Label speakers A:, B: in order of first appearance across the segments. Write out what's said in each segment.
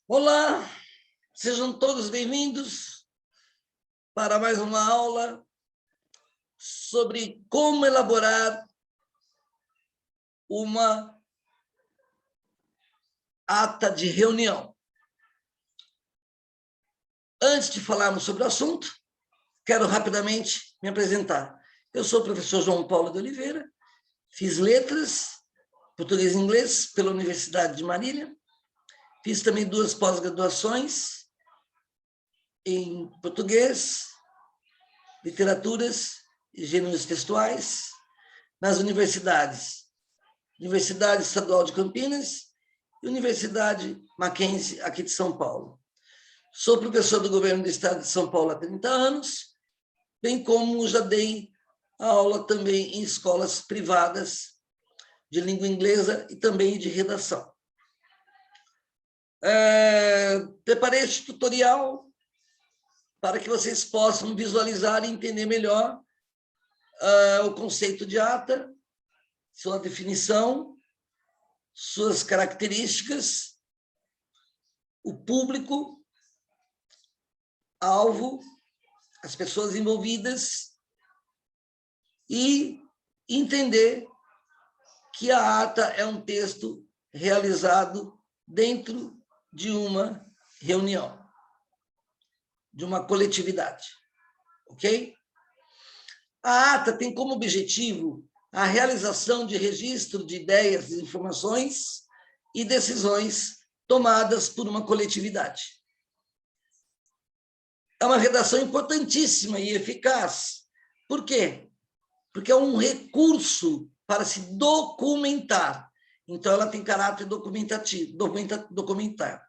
A: Olá, sejam todos bem-vindos para mais uma aula sobre como elaborar uma ata de reunião. Antes de falarmos sobre o assunto, quero rapidamente me apresentar. Eu sou o professor João Paulo de Oliveira, fiz letras, português e inglês, pela Universidade de Marília, fiz também 2 pós-graduações em português, literaturas e gêneros textuais, nas universidades, Universidade Estadual de Campinas e Universidade Mackenzie, aqui de São Paulo. Sou professor do governo do estado de São Paulo há 30 anos, bem como já dei aula também em escolas privadas de língua inglesa e também de redação. Preparei este tutorial para que vocês possam visualizar e entender melhor o conceito de ata, sua definição, suas características, o público, alvo, as pessoas envolvidas e entender que a ata é um texto realizado dentro de uma reunião, de uma coletividade, ok? A ata tem como objetivo a realização de registro de ideias, de informações e decisões tomadas por uma coletividade. É uma redação importantíssima e eficaz. Por quê? Porque é um recurso para se documentar. Então, ela tem caráter documentativo, documentar.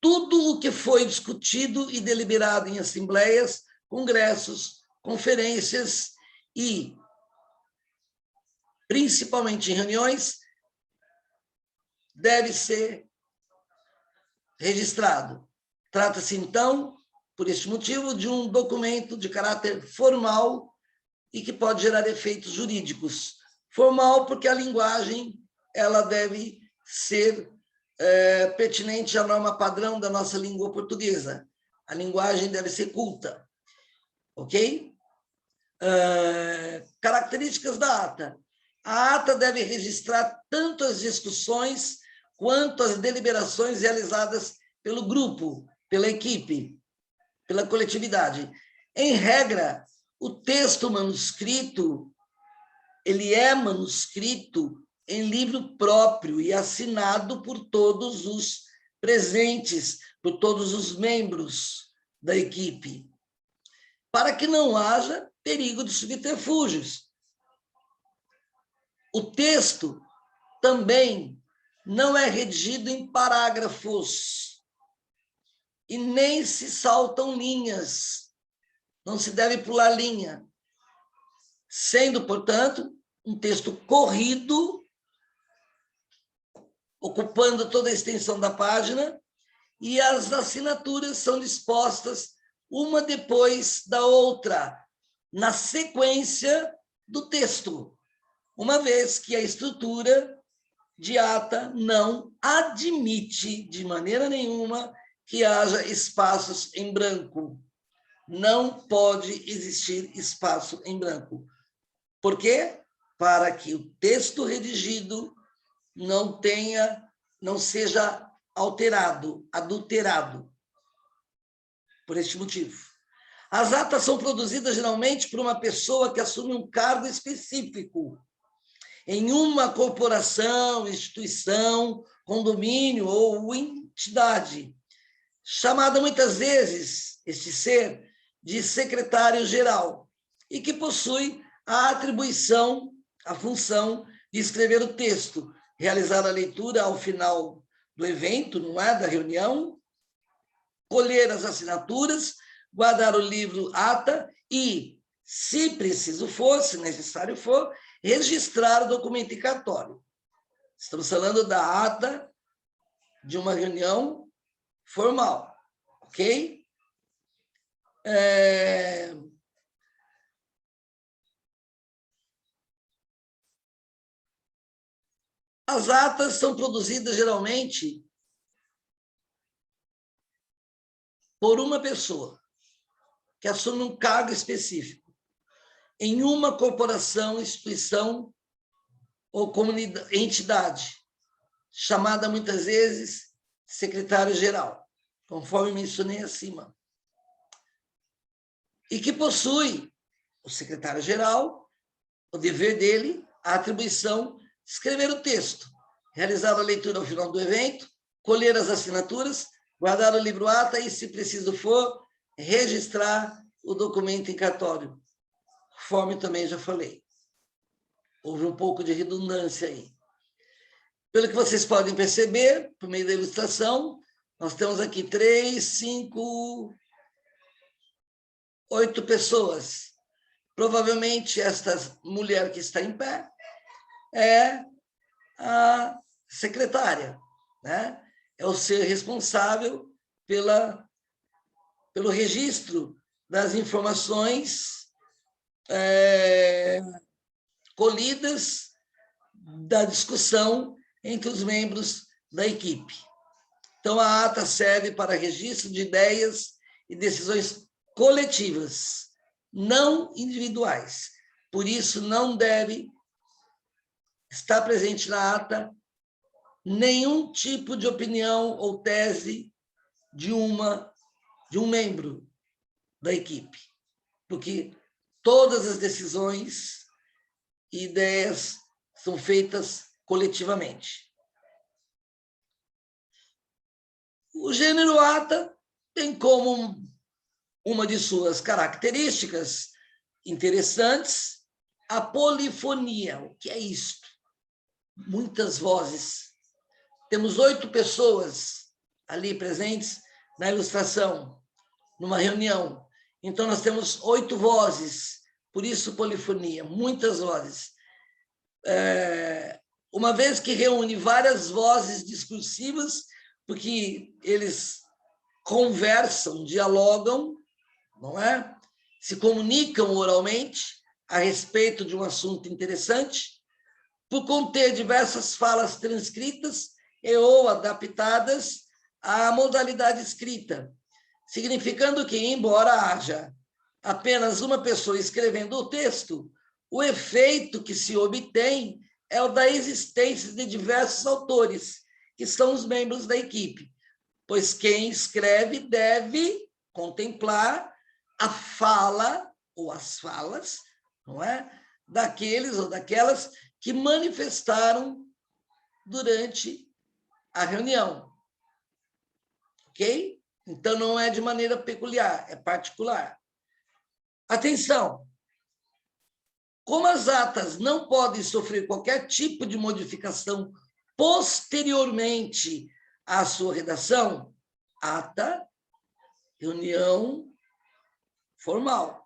A: Tudo o que foi discutido e deliberado em assembleias, congressos, conferências e, principalmente em reuniões, deve ser registrado. Trata-se, então, por este motivo, de um documento de caráter formal e que pode gerar efeitos jurídicos. Formal porque a linguagem ela deve ser pertinente à norma padrão da nossa língua portuguesa. A linguagem deve ser culta. Ok? Características da ata. A ata deve registrar tanto as discussões quanto as deliberações realizadas pelo grupo, pela equipe, pela coletividade. Em regra, o texto manuscrito, ele é manuscrito em livro próprio e assinado por todos os presentes, por todos os membros da equipe, para que não haja perigo de subterfúgios. O texto também não é redigido em parágrafos e nem se saltam linhas, não se deve pular linha, sendo, portanto, um texto corrido, ocupando toda a extensão da página, e as assinaturas são dispostas uma depois da outra, na sequência do texto, uma vez que a estrutura de ata não admite, de maneira nenhuma, que haja espaços em branco. Não pode existir espaço em branco. Por quê? Para que o texto redigido não seja alterado, adulterado. Por este motivo. As atas são produzidas geralmente por uma pessoa que assume um cargo específico em uma corporação, instituição, condomínio ou entidade, chamada muitas vezes, este ser, de secretário-geral, e que possui a atribuição, a função de escrever o texto, realizar a leitura ao final do evento, não é, da reunião, colher as assinaturas, guardar o livro ata e, se preciso for, se necessário for, registrar o documento em cartório. Estamos falando da ata de uma reunião formal, ok? As atas são produzidas geralmente por uma pessoa que assume um cargo específico em uma corporação, instituição ou comunidade, entidade, chamada muitas vezes secretário-geral, conforme mencionei acima, e que possui o secretário-geral, o dever dele, a atribuição de escrever o texto, realizar a leitura ao final do evento, colher as assinaturas, guardar o livro-ata e, se preciso for, registrar o documento em cartório, conforme também já falei. Houve um pouco de redundância aí. Pelo que vocês podem perceber, por meio da ilustração, nós temos aqui 3, 5, 8 pessoas. Provavelmente esta mulher que está em pé é a secretária, né? É o ser responsável pelo registro das informações colhidas da discussão entre os membros da equipe. Então, a ata serve para registro de ideias e decisões coletivas, não individuais. Por isso, não deve estar presente na ata nenhum tipo de opinião ou tese de um membro da equipe, porque todas as decisões e ideias são feitas coletivamente. O gênero ata tem como uma de suas características interessantes a polifonia. O que é isto? Muitas vozes. Temos 8 pessoas ali presentes na ilustração, numa reunião. Então, nós temos 8 vozes, por isso polifonia, muitas vozes. Uma vez que reúne várias vozes discursivas, porque eles conversam, dialogam, não é? Se comunicam oralmente a respeito de um assunto interessante, por conter diversas falas transcritas e ou adaptadas à modalidade escrita, significando que, embora haja apenas uma pessoa escrevendo o texto, o efeito que se obtém é o da existência de diversos autores, que são os membros da equipe, pois quem escreve deve contemplar a fala ou as falas, não é? Daqueles ou daquelas que manifestaram durante a reunião. Ok? Então, não é de maneira peculiar, é particular. Atenção! Como as atas não podem sofrer qualquer tipo de modificação posteriormente à sua redação, ata, reunião formal.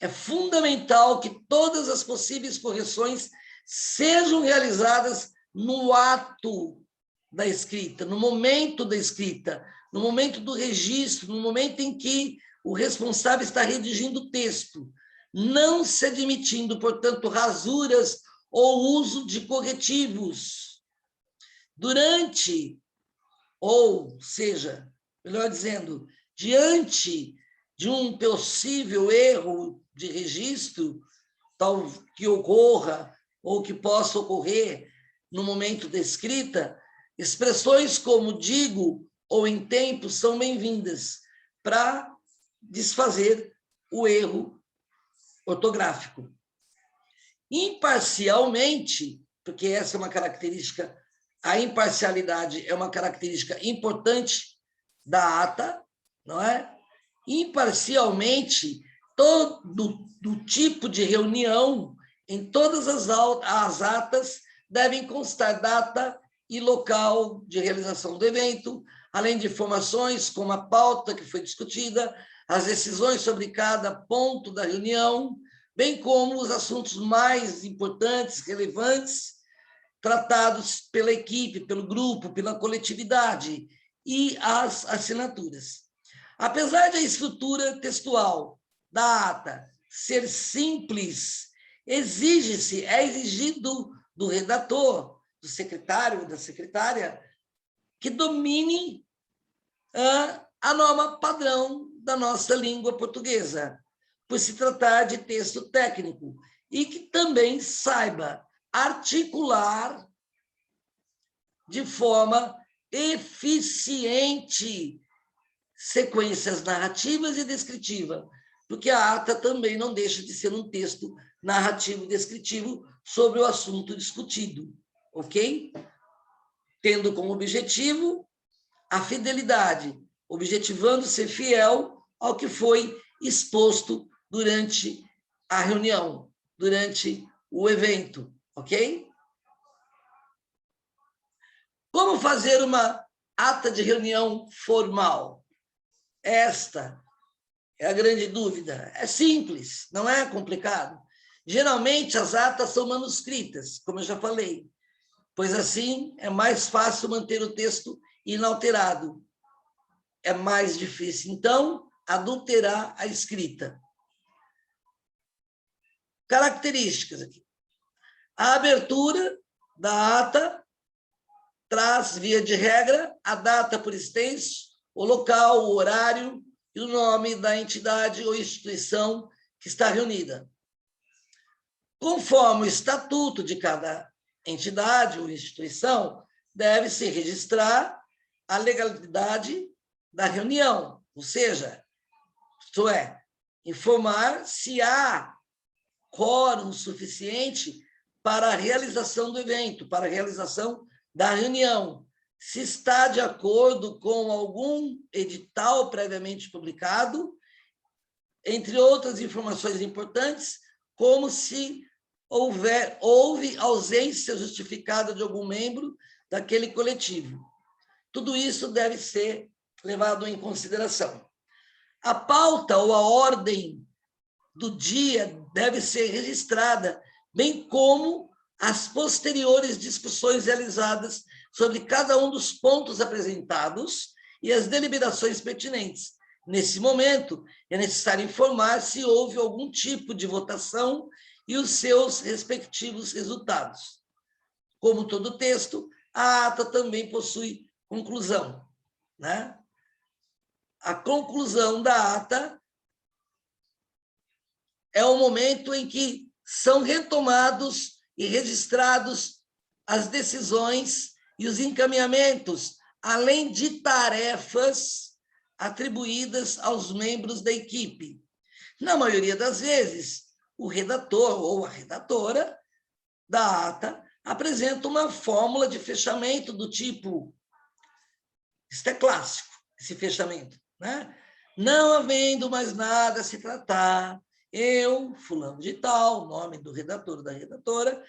A: É fundamental que todas as possíveis correções sejam realizadas no ato da escrita, no momento da escrita, no momento do registro, no momento em que o responsável está redigindo o texto, não se admitindo, portanto, rasuras ou uso de corretivos. Durante, ou seja, melhor dizendo, diante de um possível erro de registro, tal que ocorra ou que possa ocorrer no momento da escrita, expressões como digo ou em tempo são bem-vindas para desfazer o erro ortográfico. Imparcialmente, porque essa é uma característica, a imparcialidade é uma característica importante da ata, não é? Imparcialmente, todo do tipo de reunião, em todas as atas, devem constar data e local de realização do evento, além de informações como a pauta que foi discutida, as decisões sobre cada ponto da reunião, bem como os assuntos mais importantes, relevantes, tratados pela equipe, pelo grupo, pela coletividade, e as assinaturas. Apesar da estrutura textual da ata ser simples, é exigido do redator, do secretário, da secretária, que domine a norma padrão da nossa língua portuguesa, por se tratar de texto técnico, e que também saiba articular de forma eficiente sequências narrativas e descritivas, porque a ata também não deixa de ser um texto narrativo e descritivo sobre o assunto discutido, ok? Tendo como objetivo a fidelidade, objetivando ser fiel ao que foi exposto durante a reunião, durante o evento, ok? Como fazer uma ata de reunião formal? Esta é a grande dúvida. É simples, não é complicado. Geralmente, as atas são manuscritas, como eu já falei, pois assim é mais fácil manter o texto inalterado. É mais difícil, então, adulterar a escrita. Características aqui. A abertura da ata traz, via de regra, a data por extenso, o local, o horário e o nome da entidade ou instituição que está reunida. Conforme o estatuto de cada entidade ou instituição, deve-se registrar a legalidade da reunião, ou seja, isto é, informar se há quórum suficiente para a realização do evento, para a realização da reunião, se está de acordo com algum edital previamente publicado, entre outras informações importantes, como se houve ausência justificada de algum membro daquele coletivo. Tudo isso deve ser levado em consideração. A pauta ou a ordem do dia deve ser registrada, bem como as posteriores discussões realizadas sobre cada um dos pontos apresentados e as deliberações pertinentes. Nesse momento, é necessário informar se houve algum tipo de votação e os seus respectivos resultados. Como todo texto, a ata também possui conclusão, né? A conclusão da ata é o momento em que são retomados e registrados as decisões e os encaminhamentos, além de tarefas atribuídas aos membros da equipe. Na maioria das vezes, o redator ou a redatora da ata apresenta uma fórmula de fechamento do tipo, isto é clássico, esse fechamento, né? Não havendo mais nada a se tratar, eu, fulano de tal, nome do redator ou da redatora,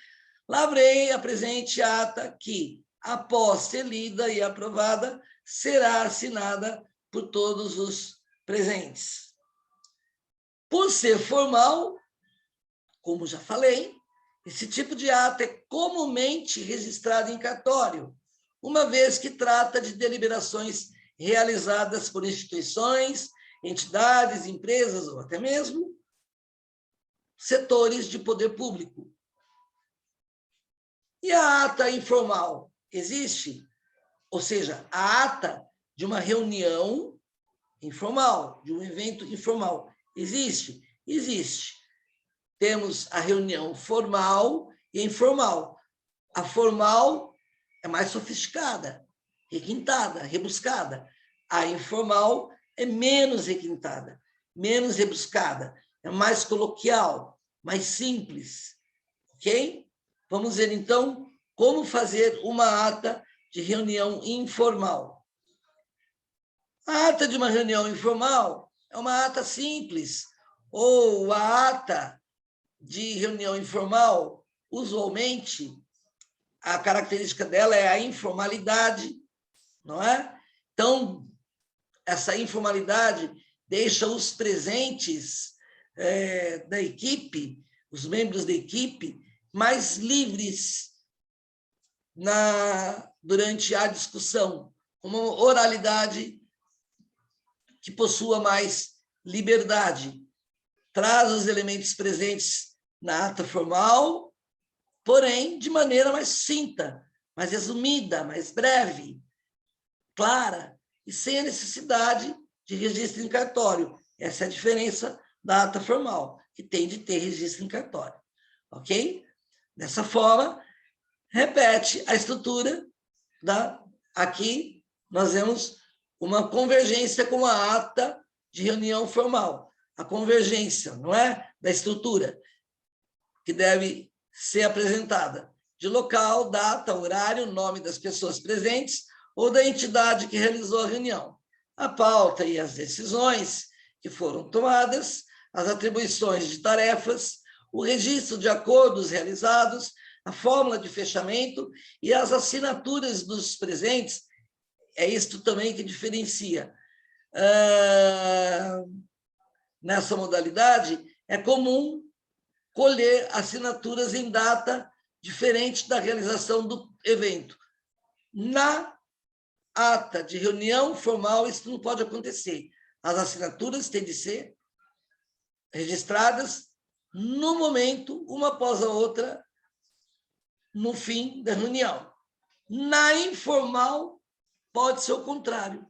A: lavrei a presente ata que, após ser lida e aprovada, será assinada por todos os presentes. Por ser formal, como já falei, esse tipo de ata é comumente registrado em cartório, uma vez que trata de deliberações realizadas por instituições, entidades, empresas ou até mesmo setores de poder público. E a ata informal existe? Ou seja, a ata de uma reunião informal, de um evento informal, existe? Existe. Temos a reunião formal e informal. A formal é mais sofisticada, requintada, rebuscada. A informal é menos requintada, menos rebuscada, é mais coloquial, mais simples, ok? Vamos ver, então, como fazer uma ata de reunião informal. A ata de uma reunião informal é uma ata simples, ou a ata de reunião informal, usualmente, a característica dela é a informalidade, não é? Então, essa informalidade deixa os presentes da equipe, os membros da equipe, mais livres durante a discussão, uma oralidade que possua mais liberdade. Traz os elementos presentes na ata formal, porém de maneira mais sucinta, mais resumida, mais breve, clara e sem a necessidade de registro em cartório. Essa é a diferença da ata formal, que tem de ter registro em cartório. Ok? Dessa forma, repete a estrutura aqui nós vemos uma convergência com a ata de reunião formal. A convergência, não é? Da estrutura, que deve ser apresentada de local, data, horário, nome das pessoas presentes ou da entidade que realizou a reunião. A pauta e as decisões que foram tomadas, as atribuições de tarefas, o registro de acordos realizados, a fórmula de fechamento e as assinaturas dos presentes. É isto também que diferencia. Nessa modalidade, é comum colher assinaturas em data diferente da realização do evento. Na ata de reunião formal, isso não pode acontecer. As assinaturas têm de ser registradas no momento, uma após a outra, no fim da reunião. Na informal, pode ser o contrário.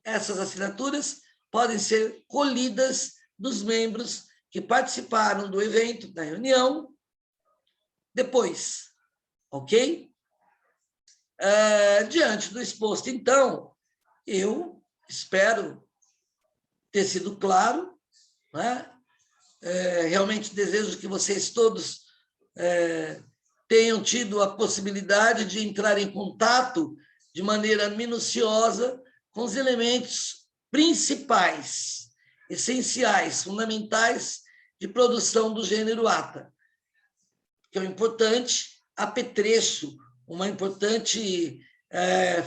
A: Essas assinaturas podem ser colhidas dos membros que participaram do evento, da reunião, depois. Ok? Diante do exposto, então, eu espero ter sido claro, né? Realmente desejo que vocês todos tenham tido a possibilidade de entrar em contato de maneira minuciosa com os elementos principais, essenciais, fundamentais de produção do gênero ata, que é um importante apetrecho, uma importante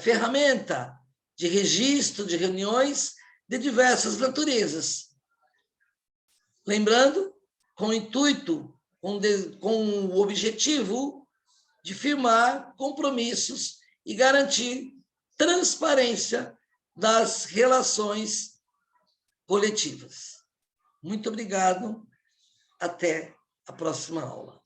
A: ferramenta de registro de reuniões de diversas naturezas. Lembrando, com o intuito, com o objetivo de firmar compromissos e garantir transparência das relações coletivas. Muito obrigado. Até a próxima aula.